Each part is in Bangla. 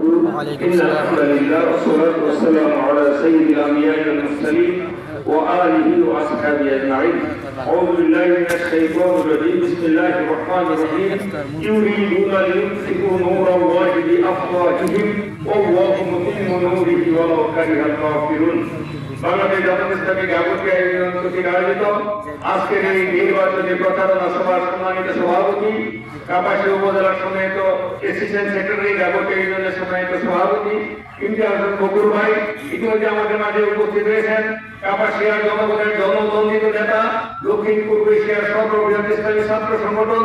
إن الحمد لله والصلاة والسلام على سيد الأنبياء والمرسلين وآله وأصحابه أجمعين. أعوذ بالله من الشيطان الرجيم. بسم الله الرحمن الرحيم. يريدون ليطفئوا نور الله بأفواههم والله متم نوره ولو كره الكافرون. বাংলাদেশ জাতীয় ইসলামী গাবুটিয়া ইউনিয়ন কর্তৃক আয়োজিত আজকের এই নির্বাচনী প্রচারণা সভার সম্মানিত সভাপতি, কাপাসী উপজেলার সময়েত অ্যাসিস্ট্যান্ট সেক্রেটারি গাবুটিয়া ইউনিয়নের সময়েত সভাপতি ইমতিয়াজ বকুর ভাই ইতিমধ্যে আমাদের মাঝে উপস্থিত হয়েছেন। কাপাসিয়ার জনগণের জননন্দিত নেতা, দক্ষিণ পূর্ব এশিয়ার সর্ববৃহৎ ইসলামী ছাত্র সংগঠন,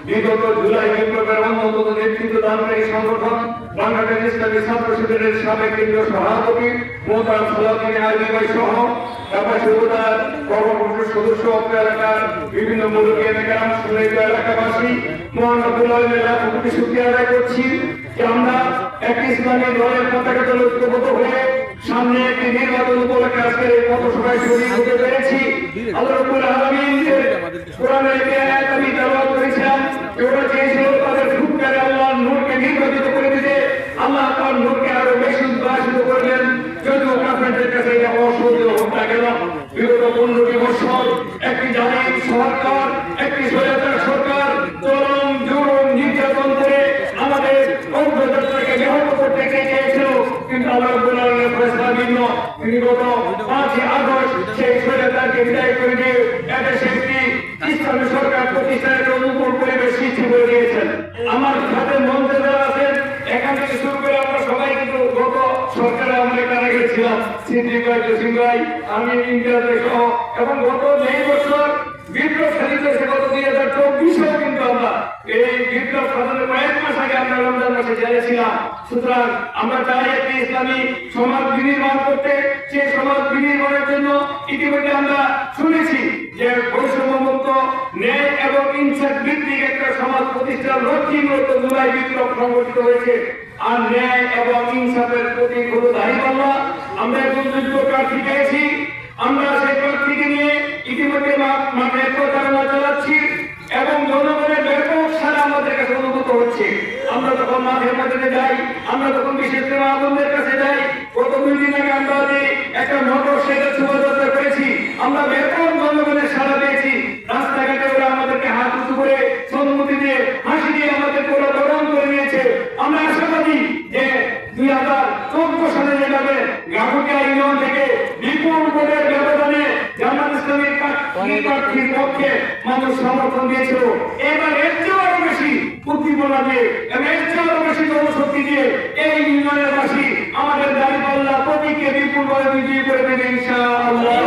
বিগত জুলাই বিপ্লবের অন্যতম নেতৃত্ব দানকারী সংগঠন বাংলাদেশ ইসলামী ছাত্র শিবিরের সাবেক কেন্দ্রীয় সভাপতি মোহতারাম সালাউদ্দিন আলী ভাই সহ কাপাসী উপজেলার কর্মকর্তা সদস্য অত্র এলাকার বিভিন্ন মুরব্বী এলাকার সম্মানিত এলাকাবাসী মহানবুল আলমের লাখো কোটি শুকরিয়া আদায় করছি যে আমরা একটি ইসলামী দলের পতাকা তলে ঐক্যবদ্ধ হয়ে সামনে একটি নির্বাচন উপলক্ষে আজকের এই পথসভায় শরীক হতে পেরেছি। আল্লাহ রাব্বুল আলামিন কোরআনের একটি আয়াত আমি তেলাওয়াত করেছিলাম, ওরা চেয়েছিল তাদের ফুটকারে আল্লাহর নূরকে নির্বাচিত করে দিতে, আল্লাহ তার নূরকে আরো বেশি উদ্ভাসিত করলেন। যদিও কাফেরদের কাছে এটা অসহ্য হোক না কেন, বিগত 15টি বছর একটি জালিম সরকার, একটি স্বৈরাচার সরকার চরম জুলুম নির্যাতন করে আমাদের অগ্রযাত্রাকে ব্যাহত করতে চেয়েছিল, কিন্তু আল্লাহ রাব্বুল আলামিনের ফয়সালা ভিন্ন। তিনি গত 5ই আগস্ট সেই স্বৈরাচারকে বিদায় করে দিয়ে এদেশে একটি ইসলামী সরকার প্রতিষ্ঠানের অনুকূল পরিবেশ সৃষ্টি করে দিয়েছেন। আমার সাথে মঞ্চে যারা আছেন এখান থেকে শুরু করে আমরা সবাই কিন্তু গত সরকারে আমরা এখানে গেছিলাম, সিদ্দিক ভাই, জসিম ভাই, আমি, ইমতিয়াজ সহ, এবং গত 2 বছর বিপ্লব সাধিত হয়েছে। গত 2024-এও কিন্তু আমরা এই বিপ্লব সাধনের কয়েক মাস আগে আমরা রমজান মাসে জেলে ছিলাম। সুতরাং আমরা চাই একটি ইসলামী সমাজ বিনির্মাণ করতে। সেই সমাজ বিনির্মাণের জন্য ইতিমধ্যে আমরা শুনেছি যে বৈষম্যমুক্ত, ন্যায় এবং ইনসাফ ভিত্তিক একটা সমাজ প্রতিষ্ঠার লক্ষ্যে মূলত জুলাই বিপ্লব সংগঠিত হয়েছে। আর ন্যায় এবং ইনসাফের প্রতীক হলো দাঁড়িপাল্লা। আমরা একজন যোগ্য প্রার্থী পেয়েছি, আমরা সেই প্রার্থীকে নিয়ে ইতিমধ্যে মাঠে প্রচারণা চালাচ্ছি এবং জনগণের ব্যাপক সাড়া আমাদের কাছে অনুভূত হচ্ছে। আমরা যখন মাঠের মধ্যে যাই, আমরা যখন বিশেষ করে আগুনদের কাছে যাই, গত 2 দিন আগে আমরা একটা মোটর সাইকেল শোভাযাত্রা করেছি, আমরা ব্যাপক জনগণের সাড়া পেয়েছি। রাস্তাঘাটে ওরা আমাদেরকে হাত উঁচু করে সম্মতি দিয়ে হাসি দিয়ে আমাদেরকে ওরা বরণ করে নিয়েছে। আমরা আশাবাদী যে 2014 সালে যেভাবে গাবুটিয়া ইউনিয়ন থেকে বিপুল ভোটের ব্যবধানে জামাত ইসলামী প্রার্থীর পক্ষে মানুষ সমর্থন দিয়েছিল, এবার এর চেয়েও আরো বেশি উদ্দীপনা দিয়ে এবং এর চেয়েও আরো বেশি জনশক্তি দিয়ে এই ইউনিয়নের বাসী আমাদের দাঁড়িপাল্লা প্রতীককে বিপুলভাবে বিজয়ী করে দেবে ইনশাআল্লাহ।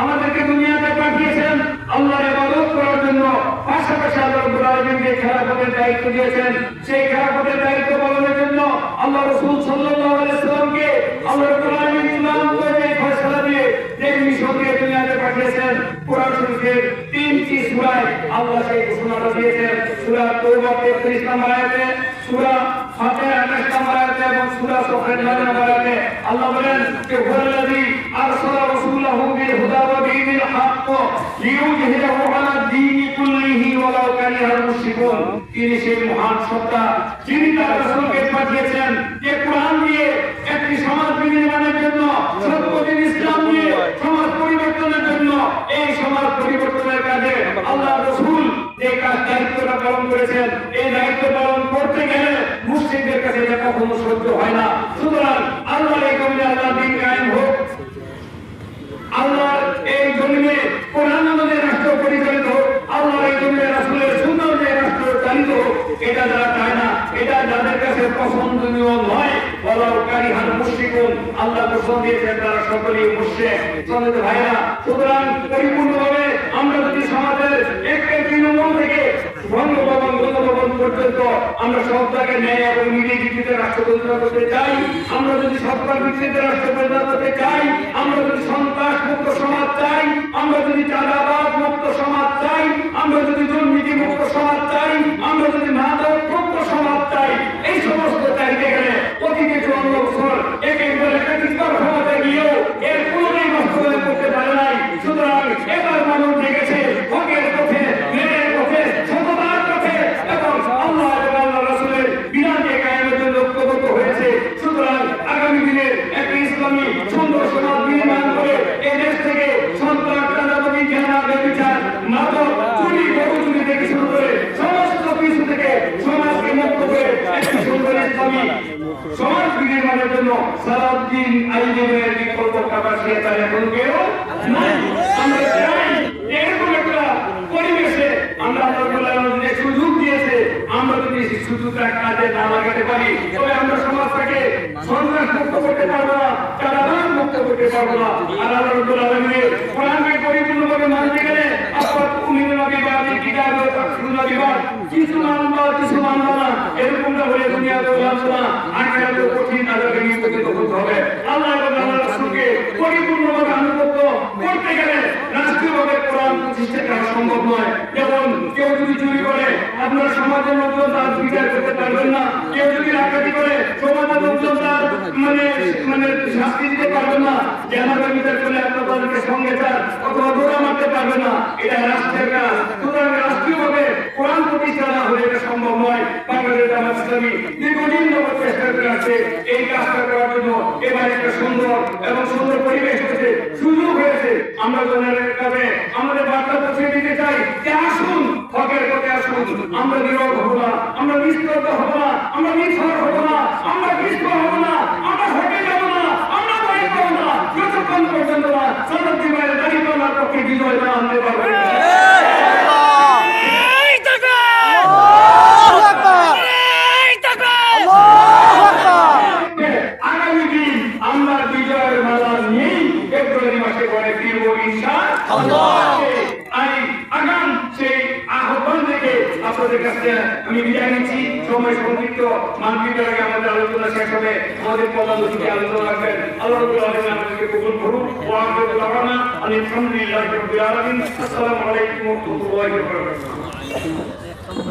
আমাদেরকে দুনিয়াতে পাঠিয়েছেন আল্লাহর ইবাদত করার জন্য, পাশাপাশি আল্লাহ রাব্বুল আলামিন যে খেলাফতের দায়িত্ব দিয়েছেন সেই খেলাফতের দায়িত্ব পালনের জন্য আল্লাহ রাসূল সাল্লাল্লাহু আলাইহি ওয়াসাল্লামকে আল্লাহ রাব্বুল আলামিন চূড়ান্ত এই ফয়সালা দিয়ে যে মিশন দিয়ে দুনিয়াতে পাঠিয়েছেন। কোরআন শরীফের 3টি সূরায় আল্লাহ সেই ঘোষণাটা দিয়েছেন। সূরা তাওবা 33 নম্বর আয়াতে, সূরা ফাতিহা 28 নম্বর আয়াতে এবং সূরা সফের 9 নম্বর আয়াতে আল্লাহ বলেন যে হুয়াল্লাযী আরসালা রাসূলাহু বিল হুদা ওয়া দীনিল হক লিইয়ুযহিরাহু আলা দীনি কুল্লিহি ওয়ালাউ কারিহাল মুশরিকুন। তিনি সেই মহান সত্তা যিনি তার রাসূলকে পাঠিয়েছেন যে কোরআন দিয়ে একটি সমাজ বিনির্মাণের জন্য, সত্যদিন ইসলাম দিয়ে সমাজ পরিবর্তনের জন্য। এই সমাজ পরিবর্তনের কাজে আল্লাহ রাসূল যে দায়িত্বটা পালন করেছেন, এই দায়িত্ব পালন করতে গেলে মুশরিকদের কাছে এটা কখনো সহ্য হয় না। সুতরাং আল্লাহর এই জমিনে আল্লাহর দ্বীন কায়েম হোক, আল্লাহর এই জমিনে কোরআন অনুযায়ী রাষ্ট্র পরিচালিত হোক, আল্লাহর এই জমিনে রাসূলের সুন্নাহ অনুযায়ী রাষ্ট্র চালিত হোক। এটা যারা চায় না, এটা যাদের কাছে পছন্দনীয় নয়, ওয়ালাউ কারিহাল মুশরিকুন, আল্লাহ ঘোষণা দিয়েছেন তারা সকলেই মুশরিক। সম্মানিত ভাইরা, সুতরাং পরিপূর্ণভাবে আমরা যদি সমাজের একটা তৃণমূল থেকে বঙ্গভবন, গণভবন পর্যন্ত আমরা সব জায়গায় ন্যায় এবং নীতি ভিত্তিতে রাষ্ট্র পরিচালনা করতে চাই, আমরা যদি সরকার ভিত্তিতে রাষ্ট্র পরিচালনা করতে চাই, আমরা যদি সন্ত্রাস মুক্ত সমাজ চাই, আমরা যদি চাঁদাবাজ মুক্ত সমাজ চাই, আমরা যদি দুর্নীতি মুক্ত সমাজ চাই, আমরা যদি মাদক মুক্ত সমাজ চাই, এই সমস্ত চাইতে গেলে অতীতে 54 বছর একবার একাধিকবার ক্ষমতা গিয়েও এর কোনোই বাস্তবায়ন করতে পারে নাই। সুতরাং এবার মানুষ দেখেছে হকের পথে, ন্যায়ের পথে, সততার পথে এবং আল্লাহ এবং আল্লাহ রাসূলের বিধানকে কায়েম সমাজ বিনির্মাণের জন্য সালাউদ্দিন আইয়ুবের বিকল্প কাপাসিয়া তার এখন কেউ নাই। আমরা চাই এরকম একটা পরিবেশে আমরা আল্লাহ সুযোগ দিয়েছে, আমরা যদি সুযোগটা কাজে না লাগাতে পারি তবে আমরা সমাজটাকে সন্ত্রাস মুক্ত করতে পারবো না, চাঁদাবাজ মুক্ত করতে পারবো না। আর আল্লাহ রাব্বুল আলামিনের কোরআনকে পরিপূর্ণভাবে মানতে গেলে আপনার উমিনুনা বিবাদি কিতাব ও তাকফুরুনা বিবাদ, কিছু মানবা কিছু মানবা না, এরকমটা হলে দুনিয়াতে মানবো না, আখিরাতে কঠিন আযাবে নিপতিত হতে হবে। আল্লাহ এবং আল্লাহর রাসূলকে পরিপূর্ণভাবে আনুগত্য করতে গেলে রাষ্ট্রীয়ভাবে কোরআন প্রতিষ্ঠা করা সম্ভব নয়। যেমন কেউ যদি চুরি করে আপনার সমাজের লোকজন তার বিচার করতে পারবেন না, কেউ যদি ডাকাতি করে সমাজের লোকজন তার মানে শাস্তি দিতে পারবেন না, জানাজার বিচার করলে আপনার তাদেরকে সঙ্গে চান অথবা ধরে মারতে পারবেন না, এটা রাষ্ট্রের কাজ। সুতরাং রাষ্ট্রীয়ভাবে কোরআন প্রতিষ্ঠা না হলে এটা সম্ভব নয়। বাংলাদেশ জামাত ইসলামী দীর্ঘদিন যাবত চেষ্টা করে আসছে এই কাজটা করার জন্য। এবার একটা সুন্দর এবং সুন্দর পরিবেশ হয়েছে, সুযোগ হয়েছে। আমরা জনের কাছে আমাদের বার্তা পৌঁছে দিতে চাই যে আসুন, হকের পথে আসুন। আমরা নীরব হব না, আমরা নিস্তব্ধ হব না, আমরা নিথর হব না, আমরা কৃষ্ণ হব না, আমরা হটে যাব না, আমরা বাইরে যাব না, যতক্ষণ পর্যন্ত না সালাউদ্দিন ভাইয়ের দাঁড়িপাল্লার পক্ষে বিজয় না আনতে পারবে। আগামী দিন আমরা বিজয়ের মালা নিয়েই ফেব্রুয়ারি মাসে ঘরে ফিরব ইনশাআল্লাহ। আগাম সেই আহ্বান থেকে আপনাদের কাছে আমি বিদায় নিচ্ছি। সময় সংক্ষিপ্ত, মানবিকের আগে আমাদের আলোচনা শেষ হবে। আমাদের প্রধান অতিথি আলোচনা রাখবেন। আল্লাহ রাব্বুল আলামিন আমাদেরকে কবুল করুন। ওয়া আখিরু দাওয়ানা আলহামদুলিল্লাহি রাব্বিল আলামিন। আসসালামু আলাইকুম ওয়া রাহমাতুল্লাহি ওয়া বারাকাতুহু।